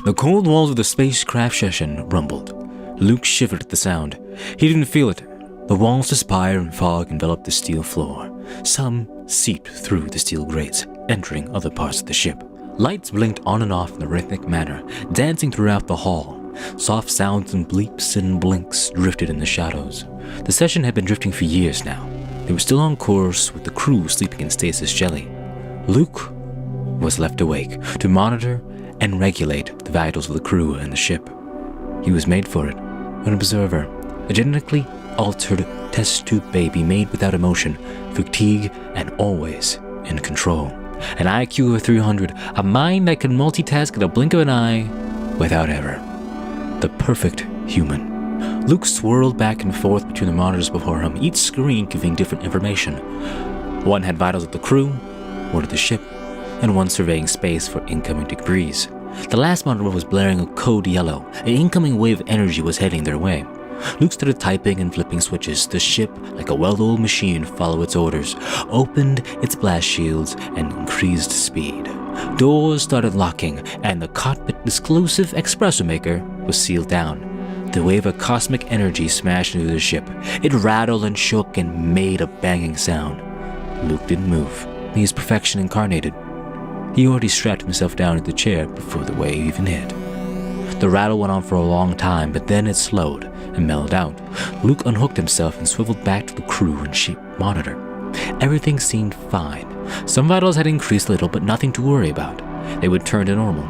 The cold walls of the spacecraft session rumbled. Luke shivered at the sound. He didn't feel it. The walls aspire and fog enveloped the steel floor. Some seeped through the steel grates, entering other parts of the ship. Lights blinked on and off in a rhythmic manner, dancing throughout the hall. Soft sounds and bleeps and blinks drifted in the shadows. The session had been drifting for years now. They were still on course with the crew sleeping in stasis jelly. Luke was left awake to monitor and regulate the vitals of the crew and the ship. He was made for it, an observer, a genetically altered test tube baby made without emotion, fatigue, and always in control. An IQ of 300, a mind that can multitask in a blink of an eye without error. The perfect human. Luke swirled back and forth between the monitors before him, each screen giving different information. One had vitals of the crew, one of the ship, and one surveying space for incoming debris. The last monitor was blaring a code yellow. An incoming wave of energy was heading their way. Luke started typing and flipping switches. The ship, like a well-oiled machine, followed its orders, opened its blast shields, and increased speed. Doors started locking, and the cockpit-exclusive espresso maker was sealed down. The wave of cosmic energy smashed into the ship. It rattled and shook and made a banging sound. Luke didn't move. He was perfection incarnated. He already strapped himself down in the chair before the wave even hit. The rattle went on for a long time, but then it slowed and mellowed out. Luke unhooked himself and swiveled back to the crew and ship monitor. Everything seemed fine. Some vitals had increased a little, but nothing to worry about. They would turn to normal.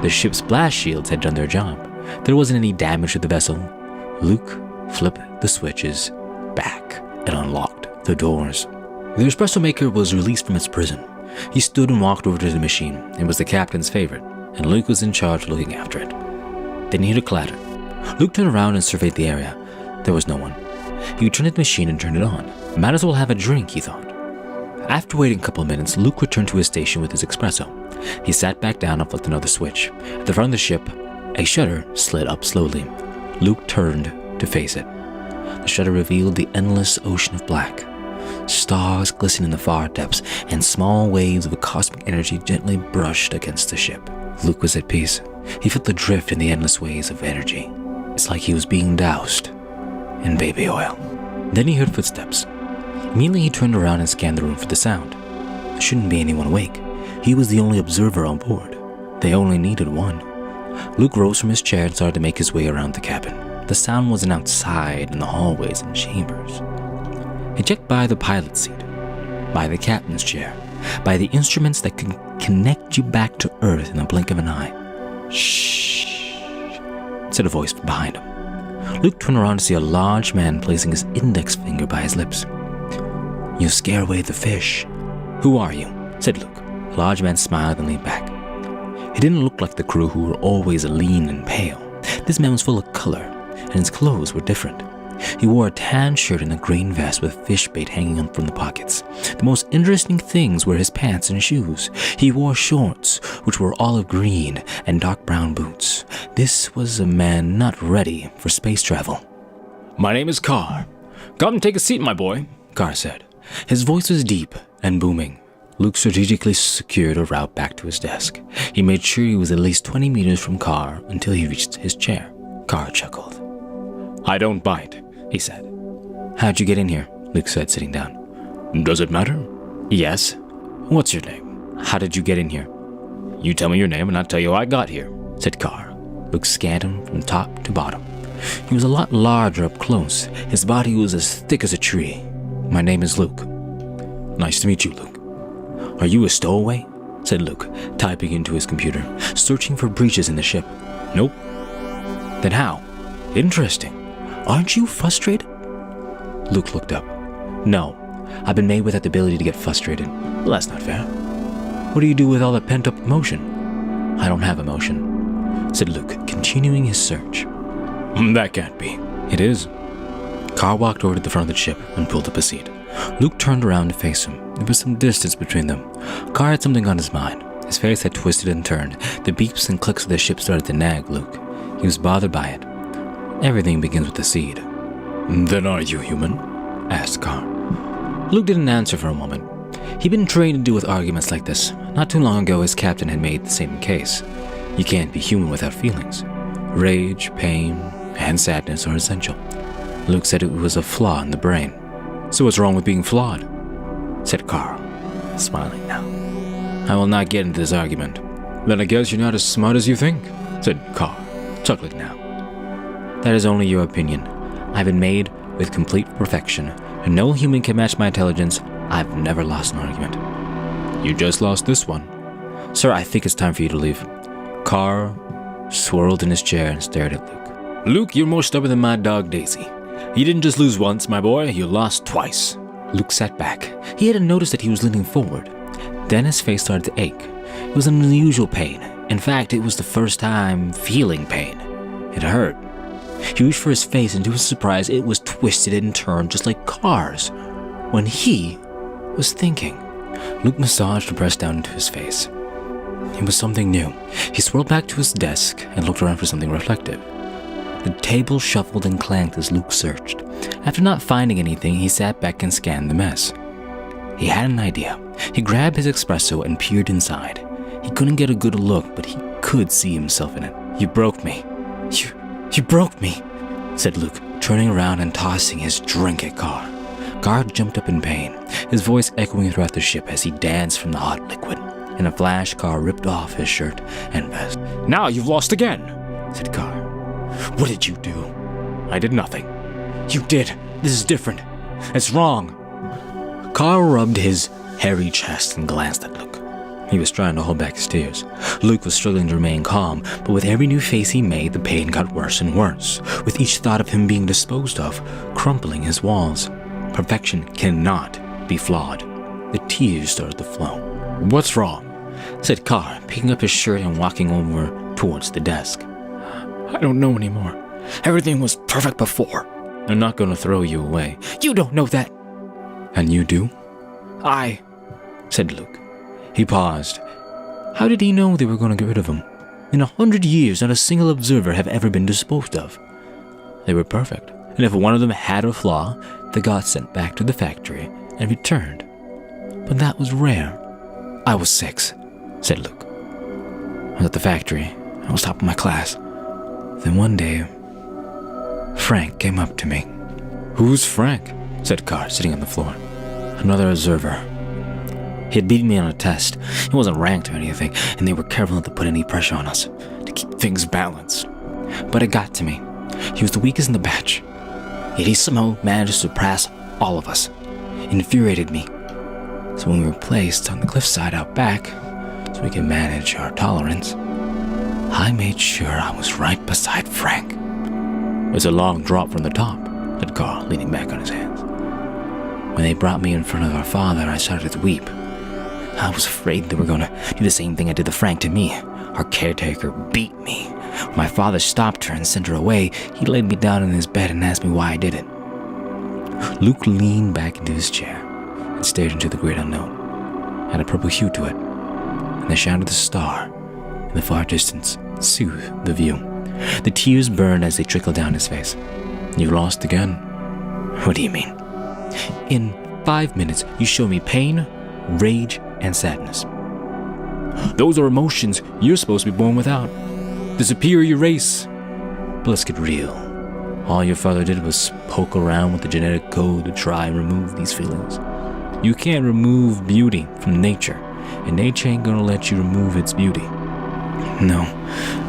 The ship's blast shields had done their job. There wasn't any damage to the vessel. Luke flipped the switches back and unlocked the doors. The espresso maker was released from its prison. He stood and walked over to the machine. It was the captain's favorite, and Luke was in charge looking after it. Then he heard a clatter. Luke turned around and surveyed the area. There was no one. He returned to the machine and turned it on. Might as well have a drink, he thought. After waiting a couple of minutes, Luke returned to his station with his espresso. He sat back down and flipped another switch. At the front of the ship, a shutter slid up slowly. Luke turned to face it. The shutter revealed the endless ocean of black. Stars glistened in the far depths, and small waves of cosmic energy gently brushed against the ship. Luke was at peace. He felt the drift in the endless waves of energy. It's like he was being doused in baby oil. Then he heard footsteps. Immediately he turned around and scanned the room for the sound. There shouldn't be anyone awake. He was the only observer on board. They only needed one. Luke rose from his chair and started to make his way around the cabin. The sound wasn't outside in the hallways and chambers. He checked by the pilot's seat, by the captain's chair, by the instruments that can connect you back to Earth in the blink of an eye. Shh, said a voice from behind him. Luke turned around to see a large man placing his index finger by his lips. "You scare away the fish." "Who are you?" said Luke. The large man smiled and leaned back. He didn't look like the crew who were always lean and pale. This man was full of color, and his clothes were different. He wore a tan shirt and a green vest with fish bait hanging up from the pockets. The most interesting things were his pants and shoes. He wore shorts, which were olive green, and dark brown boots. This was a man not ready for space travel. "My name is Carr. Come and take a seat, my boy," Carr said. His voice was deep and booming. Luke strategically secured a route back to his desk. He made sure he was at least 20 meters from Carr until he reached his chair. Carr chuckled. "I don't bite," he said. "How'd you get in here?" Luke said, sitting down. "Does it matter?" "Yes." "What's your name? How did you get in here?" "You tell me your name and I'll tell you how I got here," said Carr. Luke scanned him from top to bottom. He was a lot larger up close. His body was as thick as a tree. "My name is Luke." "Nice to meet you, Luke." "Are you a stowaway?" said Luke, typing into his computer, searching for breaches in the ship. "Nope." "Then how? Interesting. Aren't you frustrated?" Luke looked up. "No, I've been made without the ability to get frustrated." "Well, that's not fair." "What do you do with all that pent-up emotion?" "I don't have emotion," said Luke, continuing his search. "That can't be." "It is." Carr walked over to the front of the ship and pulled up a seat. Luke turned around to face him. There was some distance between them. Carr had something on his mind. His face had twisted and turned. The beeps and clicks of the ship started to nag Luke. He was bothered by it. Everything begins with a seed. "Then are you human?" asked Carr. Luke didn't answer for a moment. He'd been trained to deal with arguments like this. Not too long ago, his captain had made the same case. You can't be human without feelings. Rage, pain, and sadness are essential. Luke said it was a flaw in the brain. So what's wrong with being flawed? Said Carl, smiling now. I will not get into this argument. Then I guess you're not as smart as you think, said Carl, chuckling now. That is only your opinion. I've been made with complete perfection, and no human can match my intelligence. I've never lost an argument. You just lost this one. Sir, I think it's time for you to leave. Carl swirled in his chair and stared at Luke. Luke, you're more stubborn than my dog Daisy. You didn't just lose once, my boy, you lost twice. Luke sat back. He hadn't noticed that he was leaning forward. Then his face started to ache. It was an unusual pain. In fact, it was the first time feeling pain. It hurt. He reached for his face, and to his surprise, it was twisted and turned just like Car's when he was thinking. Luke massaged and pressed down into his face. It was something new. He swirled back to his desk and looked around for something reflective. The table shuffled and clanked as Luke searched. After not finding anything, he sat back and scanned the mess. He had an idea. He grabbed his espresso and peered inside. He couldn't get a good look, but he could see himself in it. You broke me. You broke me, said Luke, turning around and tossing his drink at Carr. Carr jumped up in pain, his voice echoing throughout the ship as he danced from the hot liquid. In a flash, Carr ripped off his shirt and vest. Now you've lost again, said Carr. What did you do? I did nothing. You did. This is different. It's wrong. Carr rubbed his hairy chest and glanced at Luke. He was trying to hold back his tears. Luke was struggling to remain calm, but with every new face he made, the pain got worse and worse, with each thought of him being disposed of, crumpling his walls. Perfection cannot be flawed. The tears started to flow. What's wrong? Said Carr, picking up his shirt and walking over towards the desk. I don't know anymore. Everything was perfect before. I'm not going to throw you away. You don't know that. And you do? Said Luke. He paused. How did he know they were going to get rid of him? In 100 years, not a single observer have ever been disposed of. They were perfect, and if one of them had a flaw, they got sent back to the factory and returned. But that was rare. I was 6, said Luke. I was at the factory. I was top of my class. Then one day, Frank came up to me. Who's Frank? Said Carr, sitting on the floor. Another observer. He had beaten me on a test. He wasn't ranked or anything, and they were careful not to put any pressure on us, to keep things balanced. But it got to me. He was the weakest in the batch. Yet he somehow managed to surpass all of us. It infuriated me. So when we were placed on the cliffside out back, so we could manage our tolerance, I made sure I was right beside Frank. It's a long drop from the top, said Carl, leaning back on his hands. When they brought me in front of our father, I started to weep. I was afraid they were going to do the same thing I did to Frank to me. Our caretaker beat me. When my father stopped her and sent her away, he laid me down in his bed and asked me why I did it. Luke leaned back into his chair and stared into the great unknown. It had a purple hue to it, and the shadow of the star in the far distance soothed the view. The tears burned as they trickled down his face. You lost again? What do you mean? In 5 minutes, you show me pain, rage, and sadness. Those are emotions you're supposed to be born without. The superior race. But let's get real. All your father did was poke around with the genetic code to try and remove these feelings. You can't remove beauty from nature, and nature ain't gonna let you remove its beauty. No,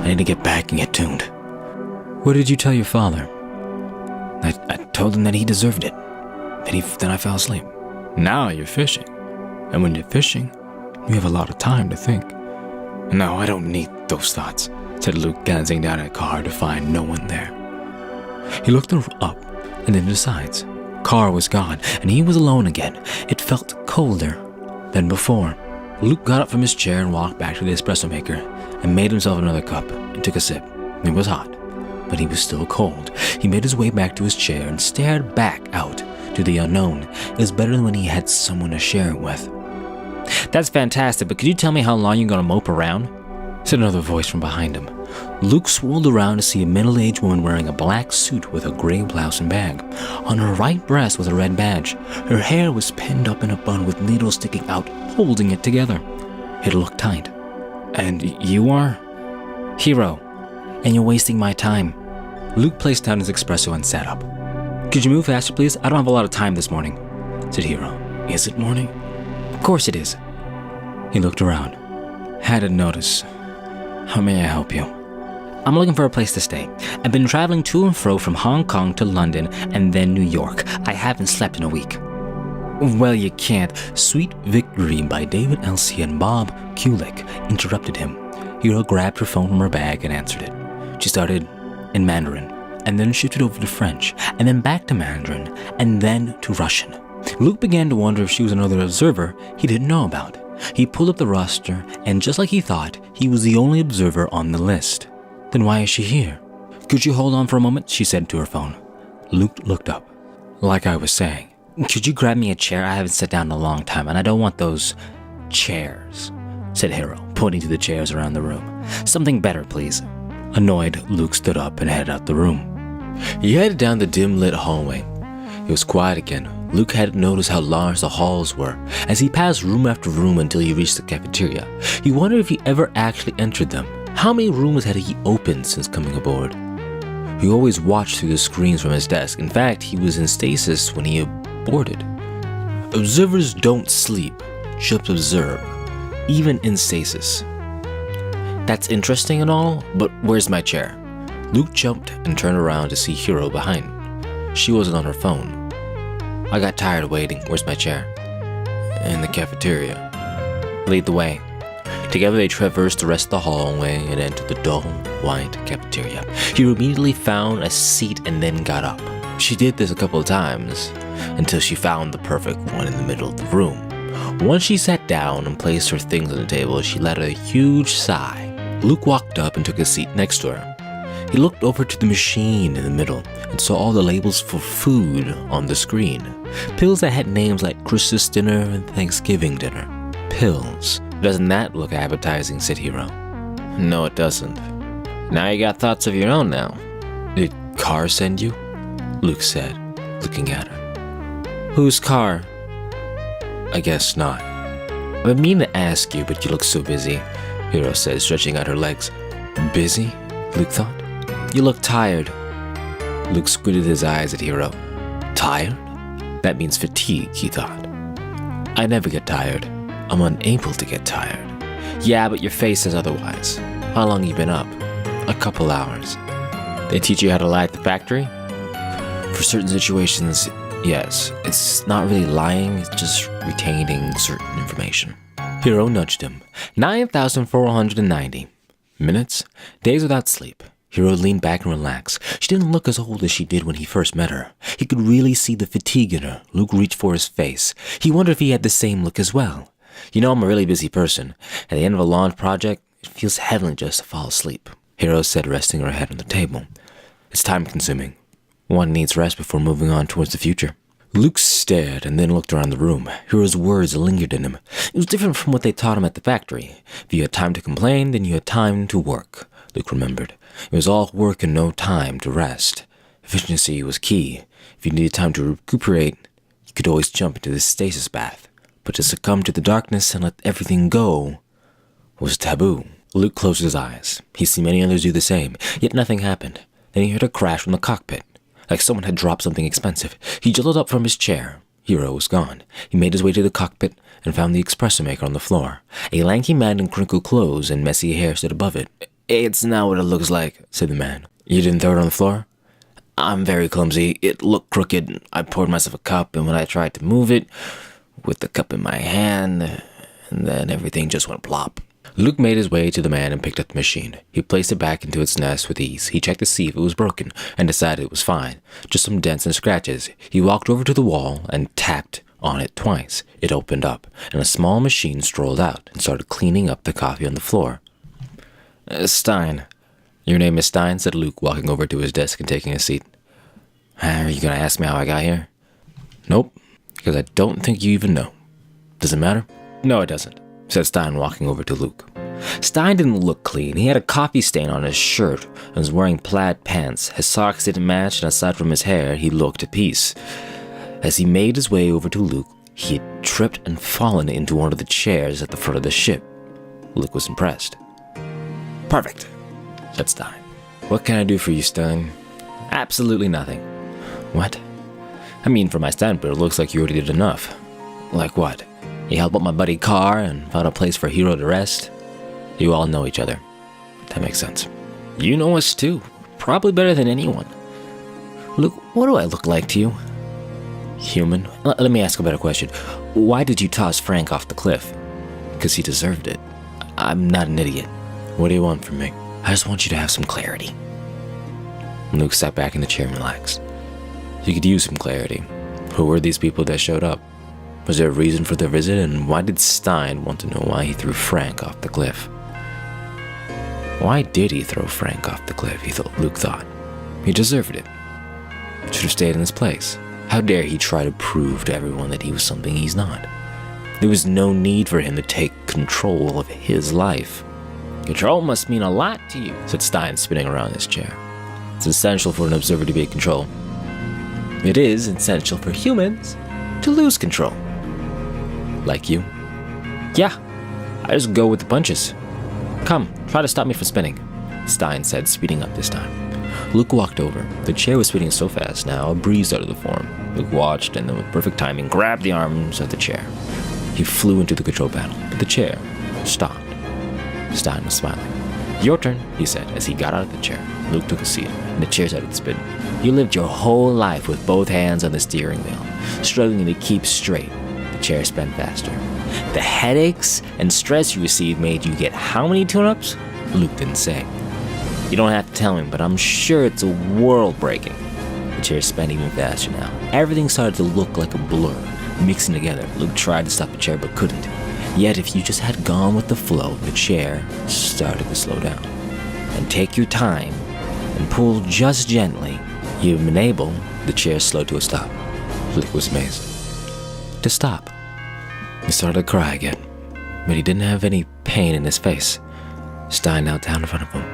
I need to get back and get tuned. What did you tell your father? I told him that he deserved it. Then I fell asleep. Now you're fishing. And when you're fishing, you have a lot of time to think. No, I don't need those thoughts, said Luke, glancing down at Carr to find no one there. He looked up and then to the sides. Carr was gone, and he was alone again. It felt colder than before. Luke got up from his chair and walked back to the espresso maker and made himself another cup and took a sip. It was hot, but he was still cold. He made his way back to his chair and stared back out to the unknown. It was better than when he had someone to share it with. That's fantastic, but could you tell me how long you're going to mope around? Said another voice from behind him. Luke swirled around to see a middle-aged woman wearing a black suit with a gray blouse and bag. On her right breast was a red badge. Her hair was pinned up in a bun with needles sticking out, holding it together. It looked tight. And you are? Hero, and you're wasting my time. Luke placed down his espresso and sat up. Could you move faster, please? I don't have a lot of time this morning, said Hero. Is it morning? Of course it is. He looked around. Hadn't noticed. How may I help you? I'm looking for a place to stay. I've been traveling to and fro from Hong Kong to London and then New York. I haven't slept in a week. Well, you can't. Sweet Victory by David Elsey and Bob Kulick interrupted him. Hero grabbed her phone from her bag and answered it. She started in Mandarin, and then shifted over to French, and then back to Mandarin, and then to Russian. Luke began to wonder if she was another observer he didn't know about. He pulled up the roster, and just like he thought, he was the only observer on the list. Then why is she here? Could you hold on for a moment? She said to her phone. Luke looked up. Like I was saying, could you grab me a chair? I haven't sat down in a long time, and I don't want those chairs, said Hero, pointing to the chairs around the room. Something better, please. Annoyed, Luke stood up and headed out the room. He headed down the dim-lit hallway. It was quiet again. Luke hadn't noticed how large the halls were as he passed room after room until he reached the cafeteria. He wondered if he ever actually entered them. How many rooms had he opened since coming aboard? He always watched through the screens from his desk. In fact, he was in stasis when he boarded. Observers don't sleep, just observe, even in stasis. That's interesting and all, but where's my chair? Luke jumped and turned around to see Hero behind. She wasn't on her phone. I got tired of waiting. Where's my chair? In the cafeteria. Lead the way. Together they traversed the rest of the hallway and entered the dull, white cafeteria. Hero immediately found a seat and then got up. She did this a couple of times until she found the perfect one in the middle of the room. Once she sat down and placed her things on the table, she let out a huge sigh. Luke walked up and took a seat next to her. He looked over to the machine in the middle and saw all the labels for food on the screen. Pills that had names like Christmas dinner and Thanksgiving dinner. Pills. Doesn't that look appetizing, said Hero. No, it doesn't. Now you got thoughts of your own now. Did Carr send you? Luke said, looking at her. Whose Carr? I guess not. I mean to ask you, but you look so busy, Hero said, stretching out her legs. Busy? Luke thought. You look tired. Luke squinted his eyes at Hero. Tired? That means fatigue, he thought. I never get tired. I'm unable to get tired. Yeah, but your face says otherwise. How long you been up? A couple hours. They teach you how to lie at the factory? For certain situations, yes. It's not really lying, it's just retaining certain information. Hero nudged him. 9,490 minutes, days without sleep. Hero leaned back and relaxed. She didn't look as old as she did when he first met her. He could really see the fatigue in her. Luke reached for his face. He wondered if he had the same look as well. You know, I'm a really busy person. At the end of a long project, it feels heavenly just to fall asleep, Hero said, resting her head on the table. It's time-consuming. One needs rest before moving on towards the future. Luke stared and then looked around the room. Hero's words lingered in him. It was different from what they taught him at the factory. If you had time to complain, then you had time to work, Luke remembered. It was all work and no time to rest. Efficiency was key. If you needed time to recuperate, you could always jump into the stasis bath. But to succumb to the darkness and let everything go was taboo. Luke closed his eyes. He'd seen many others do the same, yet nothing happened. Then he heard a crash from the cockpit, like someone had dropped something expensive. He jolted up from his chair. Hero was gone. He made his way to the cockpit and found the espresso maker on the floor. A lanky man in crinkled clothes and messy hair stood above it. It's not what it looks like, said the man. You didn't throw it on the floor? I'm very clumsy. It looked crooked. I poured myself a cup, and when I tried to move it, with the cup in my hand, and then everything just went plop. Luke made his way to the man and picked up the machine. He placed it back into its nest with ease. He checked to see if it was broken and decided it was fine, just some dents and scratches. He walked over to the wall and tapped on it twice. It opened up, and a small machine strolled out and started cleaning up the coffee on the floor. Stein. Your name is Stein, said Luke, walking over to his desk and taking a seat. Are you going to ask me how I got here? Nope, because I don't think you even know. Does it matter? No, it doesn't, said Stein, walking over to Luke. Stein didn't look clean. He had a coffee stain on his shirt and was wearing plaid pants. His socks didn't match, and aside from his hair, he looked at peace. As he made his way over to Luke, he had tripped and fallen into one of the chairs at the front of the ship. Luke was impressed. Perfect. said Stein. What can I do for you, Stein? Absolutely nothing. What? I mean, from my standpoint, it looks like you already did enough. Like what? You helped out my buddy Carr and found a place for a hero to rest? You all know each other. That makes sense. You know us too. Probably better than anyone. Look, what do I look like to you? Human? Let me ask a better question. Why did you toss Frank off the cliff? Because he deserved it. I'm not an idiot. What do you want from me? I just want you to have some clarity. Luke sat back in the chair and relaxed. You could use some clarity. Who were these people that showed up? Was there a reason for their visit, and why did Stein want to know why he threw Frank off the cliff? Why did he throw Frank off the cliff, Luke thought. He deserved it. Should have stayed in his place. How dare he try to prove to everyone that he was something he's not? There was no need for him to take control of his life. Control must mean a lot to you, said Stein, spinning around his chair. It's essential for an observer to be in control. It is essential for humans to lose control. Like you? Yeah, I just go with the punches. Come, try to stop me from spinning, Stein said, speeding up this time. Luke walked over. The chair was spinning so fast now, a breeze started to form. Luke watched and then with perfect timing grabbed the arms of the chair. He flew into the control panel, but the chair stopped. Stein was smiling. Your turn, he said as he got out of the chair. Luke took a seat, and the chair started to spin. You lived your whole life with both hands on the steering wheel, struggling to keep straight. The chair spun faster. The headaches and stress you received made you get how many tune-ups? Luke didn't say. You don't have to tell me, but I'm sure it's a world-breaking. The chair spun even faster now. Everything started to look like a blur, mixing together. Luke tried to stop the chair but couldn't. Yet if you just had gone with the flow, the chair started to slow down. And take your time and pull just gently. You've been able, the chair slowed to a stop. Luke was amazed. To stop. He started to cry again, but he didn't have any pain in his face. Stein knelt down in front of him.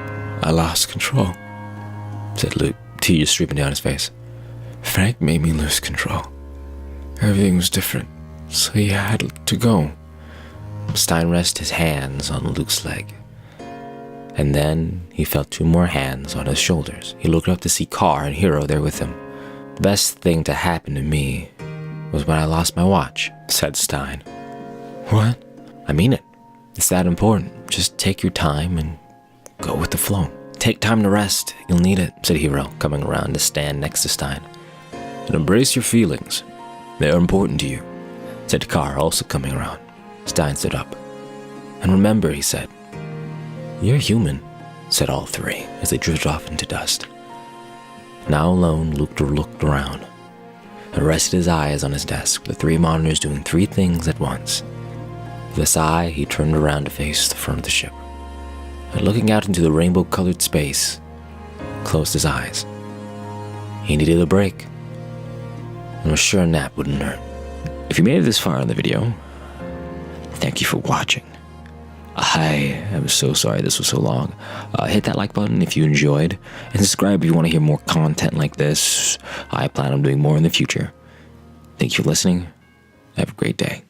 I lost control, said Luke, tears streaming down his face. Frank made me lose control. Everything was different, so he had to go. Stein rested his hands on Luke's leg. And then he felt two more hands on his shoulders. He looked up to see Carr and Hero there with him. The best thing to happen to me was when I lost my watch, said Stein. What? I mean it. It's that important. Just take your time and go with the flow. Take time to rest. You'll need it, said Hero, coming around to stand next to Stein. And embrace your feelings. They're important to you, said Carr, also coming around. Stein stood up. And remember, he said. You're human, said all three as they drifted off into dust. Now alone, Luke looked around and rested his eyes on his desk, the three monitors doing three things at once. With a sigh, he turned around to face the front of the ship, and looking out into the rainbow-colored space, closed his eyes. He needed a break, and was sure a nap wouldn't hurt. If you made it this far in the video, thank you for watching. I am so sorry this was so long. Hit that like button if you enjoyed, and subscribe if you want to hear more content like this. I plan on doing more in the future. Thank you for listening. Have a great day.